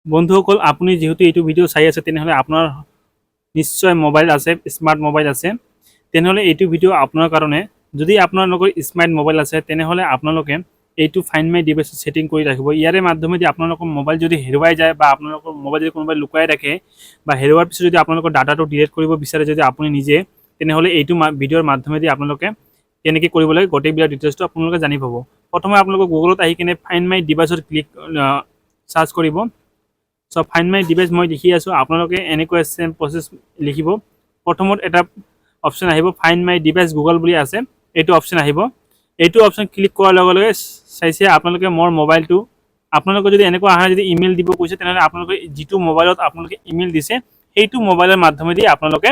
বন্ধুসকল আপুনি যেহেতু এইটো ভিডিও চাই আছে তেনেহলে আপোনাৰ নিশ্চয় মোবাইল আছে, স্মাৰ্ট মোবাইল আছে। তেনেহলে এইটো ভিডিও আপোনাৰ কাৰণে। যদি আপোনালোকৰ স্মাৰ্ট মোবাইল আছে তেনেহলে আপোনালোকে এইটো ফাইন্ড মাই ডিভাইস সেটিং কৰি ৰাখিব। ইয়াৰে মাধ্যমেদি আপোনালোকৰ মোবাইল যদি হেৰুৱাই যায় বা আপোনালোকৰ মোবাইল যদি কোনোবাই লুকাই ৰাখে বা হেৰুৱাৰ পিছত যদি আপোনালোকৰ ডাটাটো ডিলিট কৰিব বিচাৰে যদি আপুনি নিজে, তেনেহলে এইটো ভিডিওৰ মাধ্যমেদি আপোনালোকে কেনেকৈ কৰিব লাগে গোটেইবিলাক ডিটেইলছটো আপোনালোকে জানি পাব। প্ৰথমে আপোনালোকে গুগলত আহি কিনে ফাইন্ড মাই ডিভাইসত ক্লিক সাৰ্চ কৰিব। সো ফাইন্ড মাই ডিভাইস মই লিখি আছো, আপোনালোকে এনেকৈ সেম প্ৰসেস লিখিব। প্ৰথমত এটা অপশন আহিব ফাইন্ড মাই ডিভাইস গুগল বুলি আছে, এইটো অপশন আহিব। এইটো অপশন ক্লিক কৰাৰ লগে লগে চাইছে আপোনালোকে মোৰ মোবাইলটো, আপোনালোকে যদি এনেকুৱা আহে যদি ইমেইল দিব কৈছে তেনেহলে আপোনালোকে যিটো মোবাইলত আপোনালোকে ইমেইল দিছে সেইটো মোবাইলৰ মাধ্যমেদি আপোনালোকে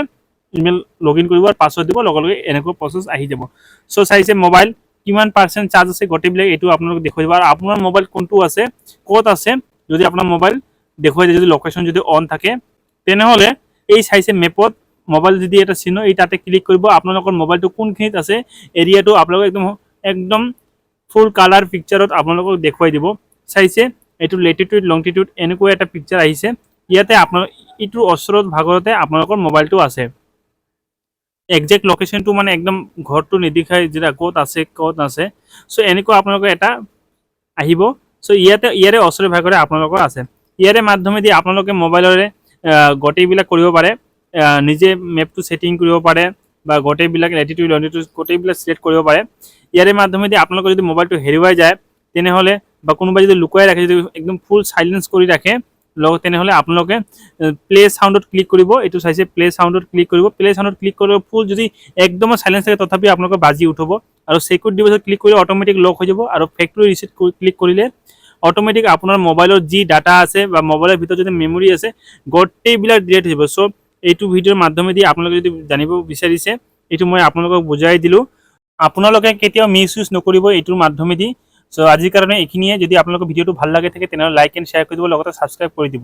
ইমেইল লগইন কৰিব আৰু পাছৱৰ্ড দিব, লগে লগে এনেকুৱা প্ৰসেস আহি যাব। সো চাইছে মোবাইল কিমান পাৰ্সেন্ট চাৰ্জ আছে গোটেইবিলাক এইটো আপোনালোকে দেখুৱাই দিব। আৰু আপোনাৰ মোবাইল কোনটো আছে, ক'ত আছে, যদি আপোনাৰ মোবাইল দেখুৱাই দিয়ে, যদি লোকেশন যদি অন থাকে তেনেহলে এই চাইছে মেপত মোবাইল যদি এটা চিহ্ন এই তাতে ক্লিক কৰিব। আপোনালোকৰ মোবাইলটো কোনখিনিত আছে এৰিয়াটো আপোনালোকে একদম ফুল কালাৰ পিকচাৰত আপোনালোকক দেখুৱাই দিব। চাইছে এইটো লেটিটিউড লংটিটিউড এনেকুৱা এটা পিকচাৰ আহিছে। ইয়াতে আপোনাৰ এইটোৰ ওচৰত ভাগৰতে আপোনালোকৰ মোবাইলটো আছে। একজেক্ট লোকেশনটো মানে একদম ঘৰটো নেদেখাই যেটা ক'ত আছে। সো এনেকুৱা আপোনালোকৰ এটা আহিব। সো ইয়াৰে ওচৰে ভাগৰে আপোনালোকৰ আছে। ইয়াৰে মাধ্যমেদি আপোনালোকে মোবাইলৰে গোটেইবিলাক কৰিব পাৰে, নিজে মেপটো সেটিং কৰিব পাৰে বা গোটেইবিলাক লেটিটিউড লংটিটিউড গোটেইবিলাক সিলেক্ট কৰিব পাৰে। ইয়াৰে মাধ্যমেদি আপোনালোকৰ যদি মোবাইলটো হেৰুৱাই যায় তেনেহলে বা কোনোবাই যদি লুকুৱাই ৰাখে, যদি একদম ফুল সাইলেন্স কৰি ৰাখে তেনেহলে আপোনালোকে প্লে সাউন্ডত ক্লিক কৰিব। এইটো চাইছে প্লে সাউন্ডত ক্লিক কৰিব। প্লে সাউন্ডত ক্লিক কৰিলে ফুল যদি একদম সাইলেন্স থাকে তথাপি আপোনালোকৰ বাজি উঠিব। আৰু সিকিউৰ ডিভাইসত ক্লিক কৰিলে অটোমেটিক লক হৈ যাব। আৰু ফ্যাক্টৰি ৰিসেট ক্লিক কৰিলে অটোমেটিক আপোনাৰ মোবাইলৰ যি ডাটা আছে বা মোবাইলৰ ভিতৰত যদি মেমৰি আছে গোটেইবিলাক ডিলিট হৈ যাব। সো এইটো ভিডিওৰ মাধ্যমেদি আপোনালোকে যদি জানিব বিচাৰিছে এইটো মই আপোনালোকক বুজাই দিলো। আপোনালোকে কেতিয়াও মিস ইউজ নকৰিব এইটোৰ মাধ্যমেদি। সো আজিৰ কাৰণে এইখিনিয়ে। যদি আপোনালোকৰ ভিডিওটো ভাল লাগে থাকে তেনেহলে লাইক এণ্ড শ্বেয়াৰ কৰি দিব, লগতে সাবস্ক্ৰাইব কৰি দিব।